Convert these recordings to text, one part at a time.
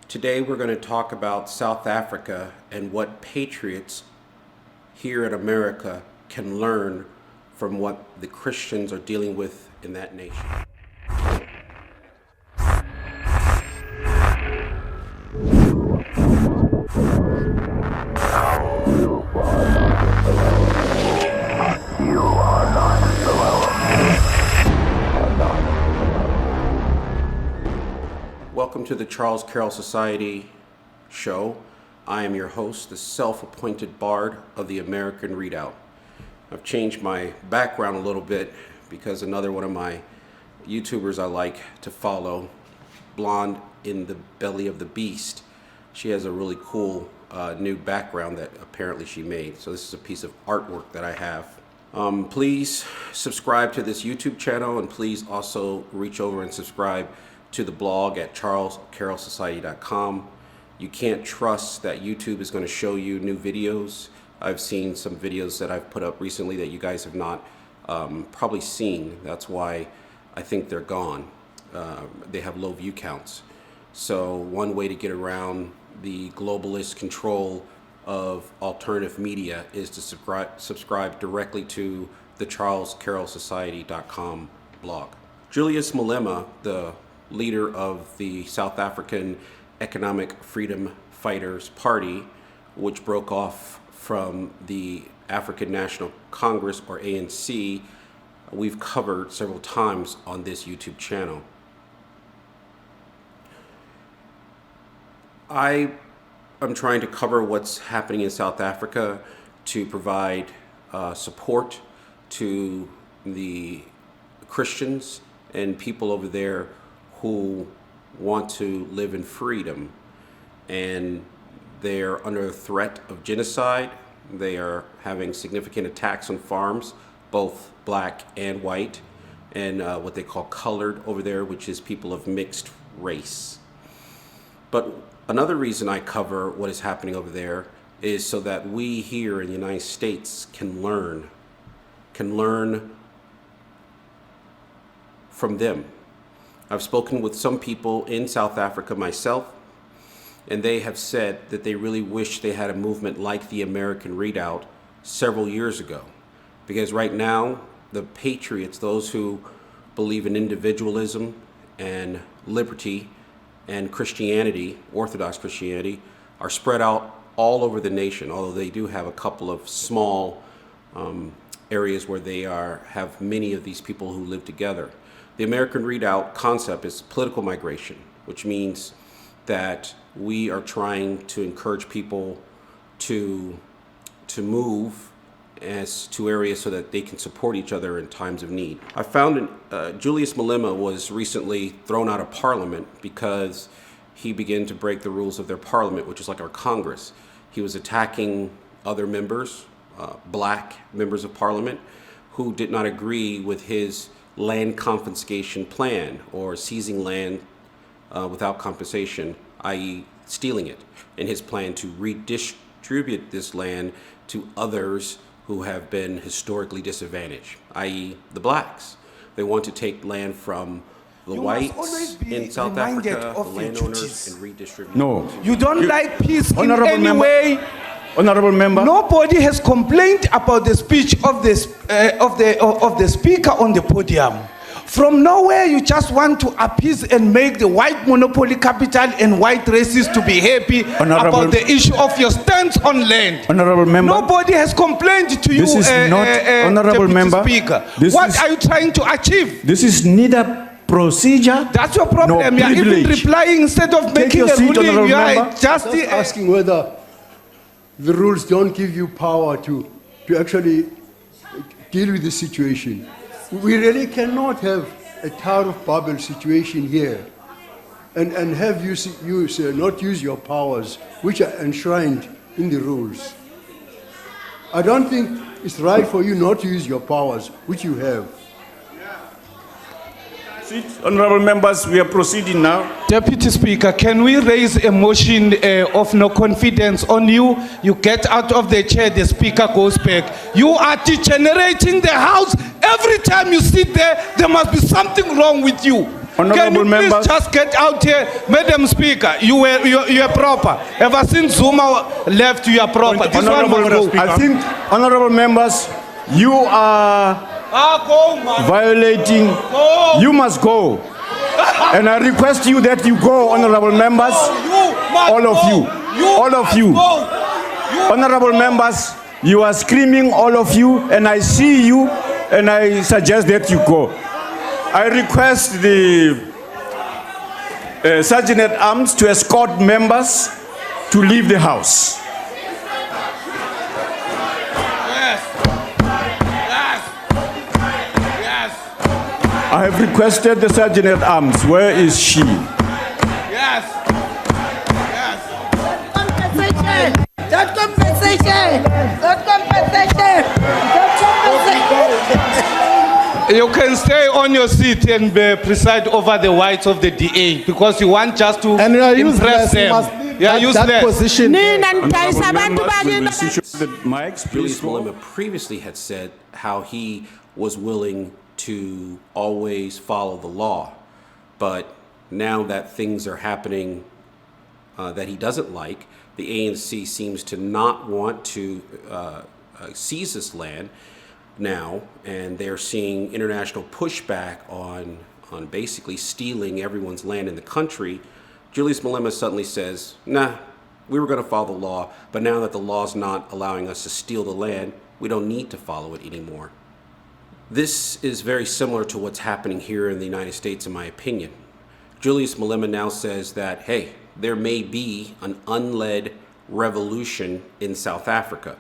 Today we're going to talk about South Africa and what patriots here in America can learn from what the Christians are dealing with in that nation. Welcome to the Charles Carroll Society show. I am your host, the self-appointed bard of the American Readout. I've changed my background a little bit because another one of my YouTubers I like to follow, Blonde in the Belly of the Beast, she has a really cool new background that apparently she made. So this is a piece of artwork that I have. Please subscribe to this YouTube channel, and please also reach over and subscribe to the blog at charlescarrollsociety.com. You can't trust that YouTube is going to show you new videos. I've seen some videos that I've put up recently that you guys have not probably seen. That's why I think they're gone. They have low view counts. So one way to get around the globalist control of alternative media is to subscribe directly to the charlescarrollsociety.com blog. Julius Malema, the leader of the South African Economic Freedom Fighters Party, which broke off from the African National Congress, or ANC, we've covered several times on this YouTube channel. I am trying to cover what's happening in South Africa to provide support to the Christians and people over there who want to live in freedom, and they're under threat of genocide. They are having significant attacks on farms, both black and white, and what they call colored over there, which is people of mixed race. But another reason I cover what is happening over there is so that we here in the United States can learn from them. I've spoken with some people in South Africa myself, and they have said that they really wish they had a movement like the American Readout several years ago. Because right now, the patriots, those who believe in individualism and liberty and Christianity, Orthodox Christianity, are spread out all over the nation, although they do have a couple of small areas where they have many of these people who live together. The American Readout concept is political migration, which means that we are trying to encourage people to move to areas so that they can support each other in times of need. I found Julius Malema was recently thrown out of Parliament because he began to break the rules of their Parliament, which is like our Congress. He was attacking other members, black members of Parliament, who did not agree with his land confiscation plan, or seizing land without compensation, i.e. stealing it, and his plan to redistribute this land to others who have been historically disadvantaged, i.e. the blacks. They want to take land from the whites in South Africa, the landowners, and redistribute it. No. You don't like peace in Honorable any member. way. Honorable member. Nobody has complained about the speech of the speaker on the podium. From nowhere, you just want to appease and make the white monopoly capital and white racists to be happy about the issue of your stance on land. Honorable member. Nobody has complained to you, This is not honorable Deputy member. Speaker. This What is- are you trying to achieve? This is neither procedure. That's your problem. No You are even privilege. replying instead of making your a seat, ruling. honorable You are member. just Just asking whether the rules don't give you power to actually deal with the situation. We really cannot have a Tower of Babel situation here and have you not use your powers, which are enshrined in the rules. I don't think it's right for you not to use your powers, which you have. Honorable members, we are proceeding now. Deputy Speaker, can we raise a motion of no confidence on you? You get out of the chair, the Speaker goes back. You are degenerating the House. Every time you sit there, there must be something wrong with you. Can Honorable you please members. just get out here, Madam Speaker? You are proper. Ever since Zuma left, you are proper. This one must go. I think, honorable members, you are Go, man. violating. Go. You must go. And I request you that you go, honorable members. You must All of go. you. All of must you. go. Honorable members, you are screaming, all of you, and I see you, and I suggest that you go. I request the Sergeant at Arms to escort members to leave the house. Yes. Yes. Yes. I have requested the Sergeant at Arms. Where is she? Yes. Yes. Compensation! That compensation! That compensation! You can stay on your seat and preside over the whites of the DA because you want just to And you are impress useless. You them. must leave You are that useless. position. Nina Honorable nitayisa abantu members, will you bakini. switch off the mics, please? Julius Malema previously had said how he was willing to always follow the law, but now that things are happening that he doesn't like, the ANC seems to not want to seize this land now, and they're seeing international pushback on basically stealing everyone's land in the country. Julius Malema suddenly says, nah, we were going to follow the law, but now that the law's not allowing us to steal the land, we don't need to follow it anymore. This is very similar to what's happening here in the United States, in my opinion. Julius Malema now says that, hey, there may be an unled revolution in South Africa.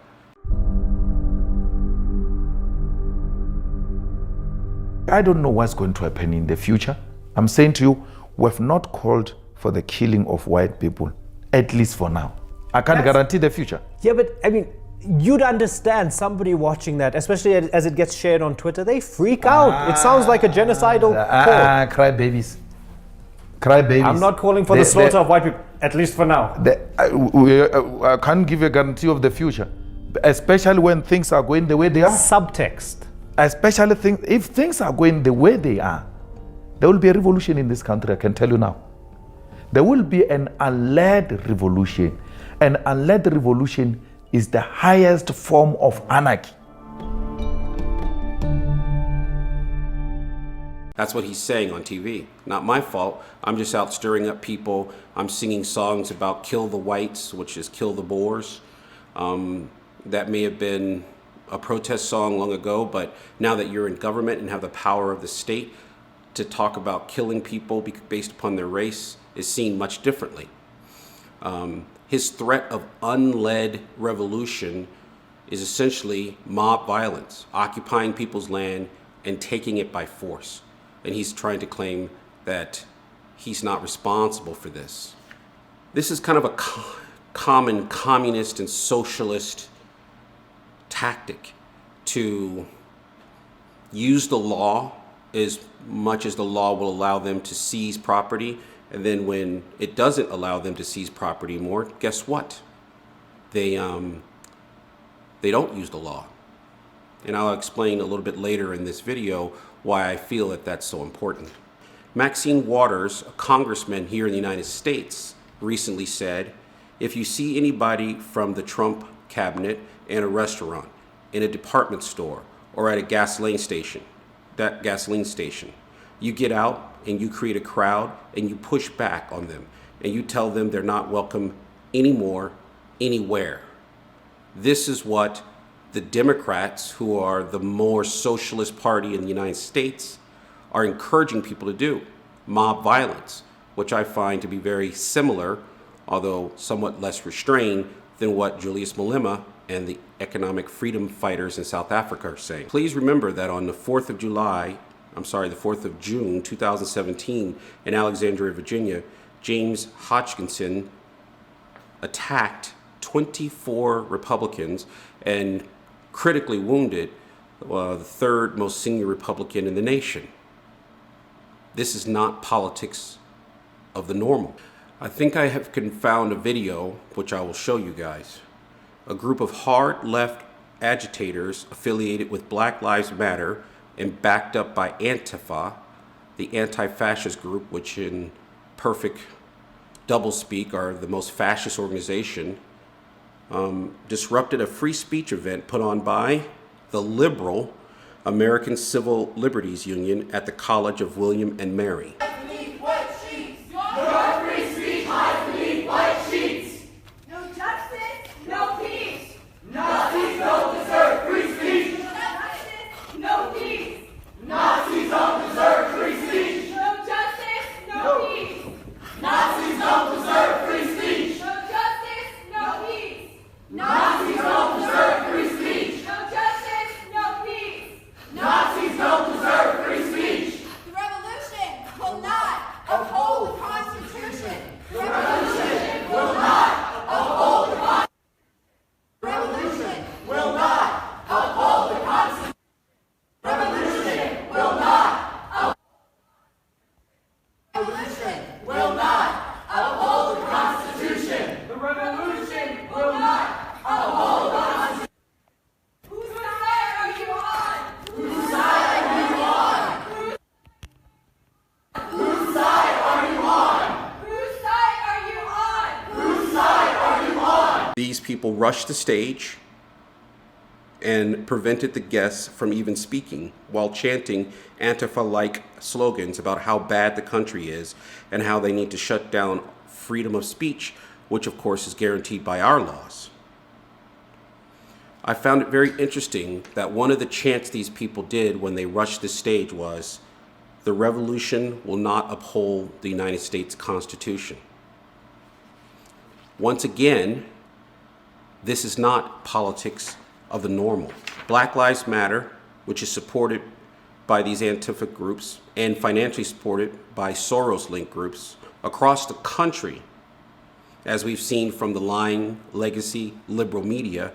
I don't know what's going to happen in the future. I'm saying to you, we have not called for the killing of white people, at least for now. I can't guarantee the future. Yeah, but I mean, you'd understand somebody watching that, especially as it gets shared on Twitter, they freak out. It sounds like a genocidal call. Cry babies. Cry babies. I'm not calling for the slaughter of white people, at least for now. I can't give a guarantee of the future, especially when things are going the way they are. Subtext. Especially if things are going the way they are, there will be a revolution in this country, I can tell you now. There will be an unled revolution. An unled revolution is the highest form of anarchy. That's what he's saying on TV. Not my fault. I'm just out stirring up people. I'm singing songs about kill the whites, which is kill the Boers. That may have been a protest song long ago, but now that you're in government and have the power of the state, to talk about killing people based upon their race is seen much differently. His threat of unled revolution is essentially mob violence, occupying people's land and taking it by force. And he's trying to claim that he's not responsible for this. This is kind of a common communist and socialist tactic to use the law as much as the law will allow them to seize property, and then when it doesn't allow them to seize property more, guess what? They don't use the law. And I'll explain a little bit later in this video why I feel that that's so important. Maxine Waters, a congressman here in the United States, recently said, if you see anybody from the Trump cabinet in a restaurant, in a department store, or at a gasoline station, you get out and you create a crowd and you push back on them and you tell them they're not welcome anymore, anywhere. This is what the Democrats, who are the more socialist party in the United States, are encouraging people to do. Mob violence, which I find to be very similar, although somewhat less restrained, than what Julius Malema and the economic freedom fighters in South Africa are saying. Please remember that on the 4th of June 2017 in Alexandria, Virginia, James Hodgkinson attacked 24 Republicans and critically wounded the third most senior Republican in the nation. This is not politics of the normal. I think I have found a video, which I will show you guys. A group of hard left agitators affiliated with Black Lives Matter and backed up by Antifa the anti-fascist group, which in perfect doublespeak are the most fascist organization, disrupted a free speech event put on by the liberal American Civil Liberties Union at the College of William and Mary. No justice, no peace. Nazis don't deserve free speech. No justice, no peace. Nazis don't deserve free speech. No justice, no peace. Nazis don't deserve free speech. No justice, no peace. Nazis don't deserve free speech. No justice, no peace. Nazis don't deserve free speech. The revolution will not uphold the Constitution. The revolution will not uphold the Constitution. Revolution will not uphold the Constitution. Revolution will not. Revolution will not uphold the Constitution. The revolution will not uphold the Constitution. Whose side are you on? Whose side are you on? Whose side are you on? Whose side are you on? Whose side are you on? These people rushed the stage and prevented the guests from even speaking while chanting Antifa-like slogans about how bad the country is and how they need to shut down freedom of speech, which of course is guaranteed by our laws. I found it very interesting that one of the chants these people did when they rushed the stage was, "The revolution will not uphold the United States Constitution." Once again, this is not politics of the normal. Black Lives Matter, which is supported by these Antifa groups and financially supported by Soros-linked groups across the country, as we've seen from the lying legacy liberal media,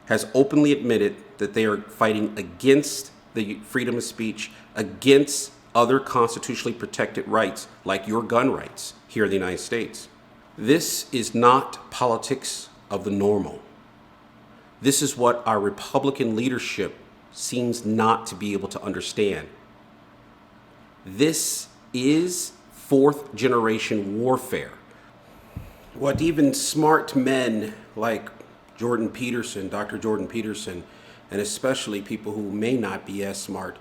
has openly admitted that they are fighting against the freedom of speech, against other constitutionally protected rights like your gun rights here in the United States. This is not politics of the normal. This is what our Republican leadership seems not to be able to understand. This is fourth generation warfare. What even smart men like Jordan Peterson, Dr. Jordan Peterson, and especially people who may not be as smart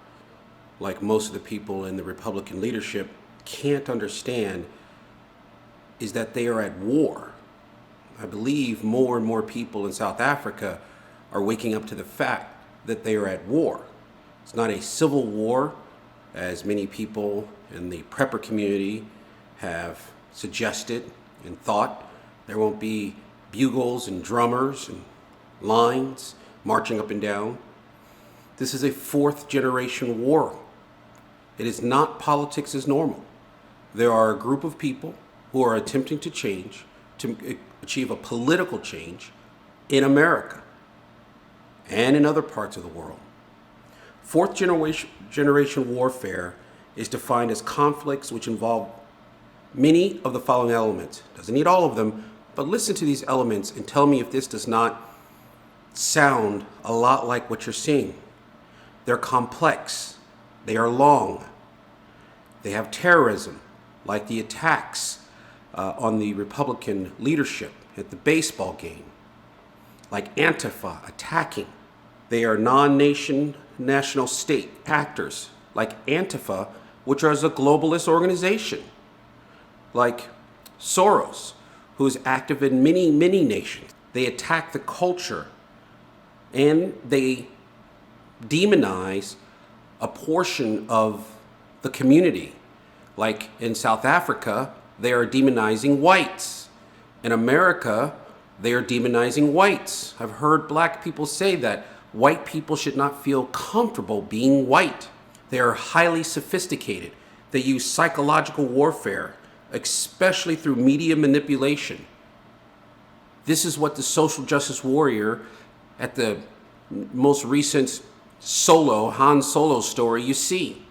like most of the people in the Republican leadership can't understand is that they are at war. I believe more and more people in South Africa are waking up to the fact that they are at war. It's not a civil war, as many people in the prepper community have suggested and thought. There won't be bugles and drummers and lines marching up and down. This is a fourth generation war. It is not politics as normal. There are a group of people who are attempting to change, to achieve a political change in America and in other parts of the world. Fourth generation warfare is defined as conflicts which involve many of the following elements. Doesn't need all of them, but listen to these elements and tell me if this does not sound a lot like what you're seeing. They're complex. They are long. They have terrorism, like the attacks on the Republican leadership at the baseball game, like Antifa attacking. They are non-nation, national state actors, like Antifa, which is a globalist organization, like Soros, who is active in many, many nations. They attack the culture and they demonize a portion of the community. Like in South Africa, they are demonizing whites. In America, they are demonizing whites. I've heard black people say that white people should not feel comfortable being white. They are highly sophisticated. They use psychological warfare, especially through media manipulation. This is what the social justice warrior at the most recent Han Solo story you see.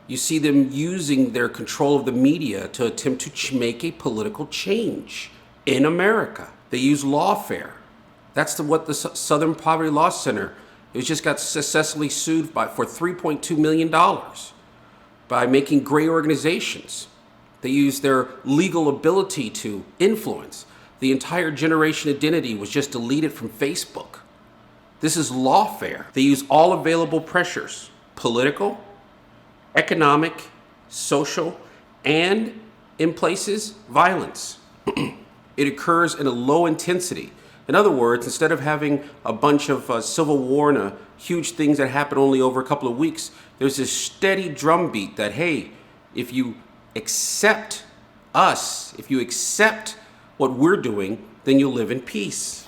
You see them using their control of the media to attempt to make a political change in America. They use lawfare. That's what the Southern Poverty Law Center, it just got successfully sued for $3.2 million by making gray organizations. They use their legal ability to influence. The entire generation identity was just deleted from Facebook. This is lawfare. They use all available pressures, political, economic, social, and in places, violence. It occurs in a low intensity. In other words, instead of having a bunch of civil war and huge things that happen only over a couple of weeks, there's this steady drumbeat that, hey, if you accept us, if you accept what we're doing, then you'll live in peace.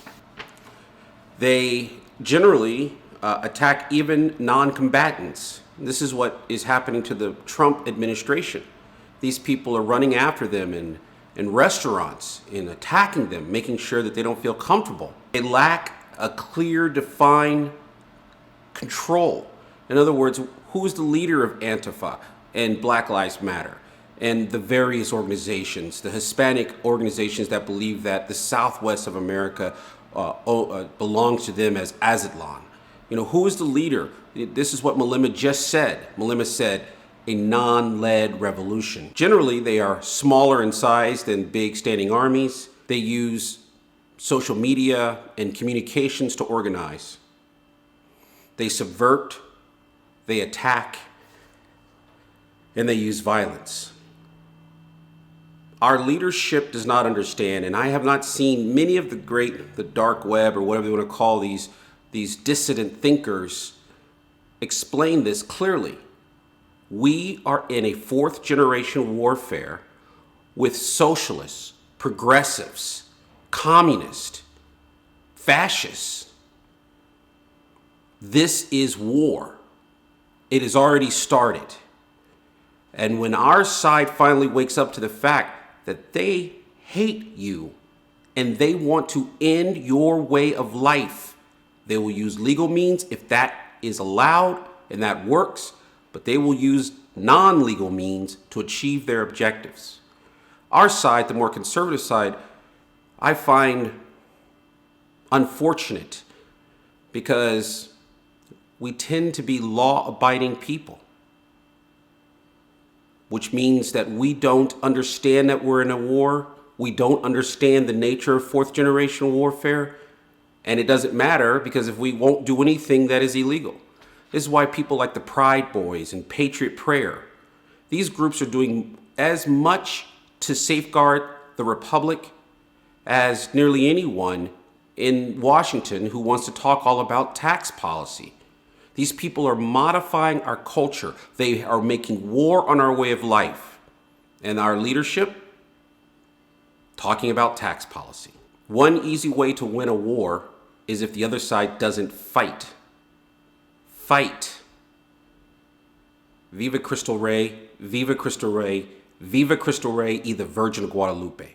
They generally attack even non-combatants. This is what is happening to the Trump administration. These people are running after them in restaurants, in attacking them, making sure that they don't feel comfortable. They lack a clear, defined control. In other words, who's the leader of Antifa and Black Lives Matter and the various organizations, the Hispanic organizations that believe that the Southwest of America belongs to them as Aztlan? You know, who is the leader? This is what Malema just said. Malema said, a non-led revolution. Generally, they are smaller in size than big standing armies. They use social media and communications to organize. They subvert, they attack, and they use violence. Our leadership does not understand, and I have not seen many of the dark web or whatever you want to call these dissident thinkers explain this clearly. We are in a fourth generation warfare with socialists, progressives, communists, fascists. This is war. It has already started. And when our side finally wakes up to the fact that they hate you and they want to end your way of life, they will use legal means if that is allowed and that works, but they will use non-legal means to achieve their objectives. Our side, the more conservative side, I find unfortunate because we tend to be law-abiding people, which means that we don't understand that we're in a war. We don't understand the nature of fourth generation warfare. And it doesn't matter because if we won't do anything that is illegal. This is why people like the Pride Boys and Patriot Prayer, these groups are doing as much to safeguard the Republic as nearly anyone in Washington who wants to talk all about tax policy. These people are modifying our culture. They are making war on our way of life. And our leadership, talking about tax policy. One easy way to win a war is if the other side doesn't fight. Fight. Viva Cristo Rey, Viva Cristo Rey, Viva Cristo Rey y the Virgin of Guadalupe.